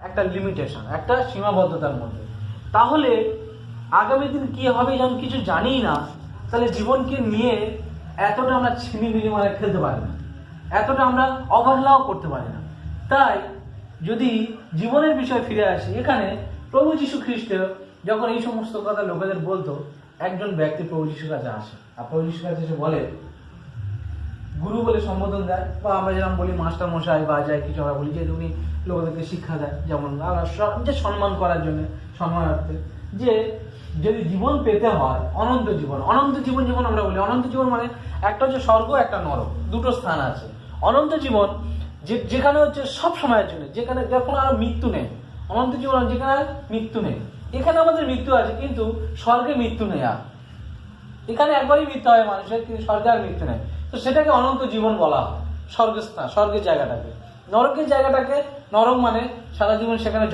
একটা লিমিটেশন, একটা সীমাবদ্ধতার মধ্যে। তাহলে আগামী দিন কি হবে যখন কিছু জানি না, তাহলে জীবনকে নিয়ে এতটা আমরা ছিনিমিনি মানে খেলতে পারি না, এতটা আমরা অবহেলাও করতে পারি না। তাই যদি জীবনের বিষয়ে ফিরে আসি, এখানে প্রভু যীশু খ্রিস্ট যখন এই সমস্ত কথা লোকেদের বলতো, একজন ব্যক্তি প্রভু যীশুর কাছে আসে, আর প্রভু যীশুর কাছে এসে বলে, গুরু বলে সম্বোধন দেয়, বা আমরা যেরকম বলি মাস্টার মশাই বা যাই কিছু আমরা বলি, যে উনি লোকেদেরকে শিক্ষা দেয়, যেমন যে সম্মান করার জন্য, সম্মানার্থে, যে যদি জীবন পেতে হয় অনন্ত জীবন, অনন্ত জীবন যেমন আমরা বলি, অনন্ত জীবন মানে একটা হচ্ছে স্বর্গ, একটা নরক, দুটো স্থান আছে। অনন্ত জীবন যেখানে হচ্ছে সব সময়ের জন্য, যেখানে যখন আর মৃত্যু নেই, অনন্ত জীবন যেখানে মৃত্যু নেই। এখানে আমাদের মৃত্যু আছে, কিন্তু স্বর্গে মৃত্যু নেই। আর এখানে একবারই মৃত্যু হয় মানুষের, কিন্তু স্বর্গে আর মৃত্যু নেই। তো সেটাকে অনন্ত জীবন বলা হয়, স্বর্গস্থান, স্বর্গের জায়গাটাকে। নরকের জায়গাটাকে, নরক মানে সারা জীবন সেখানে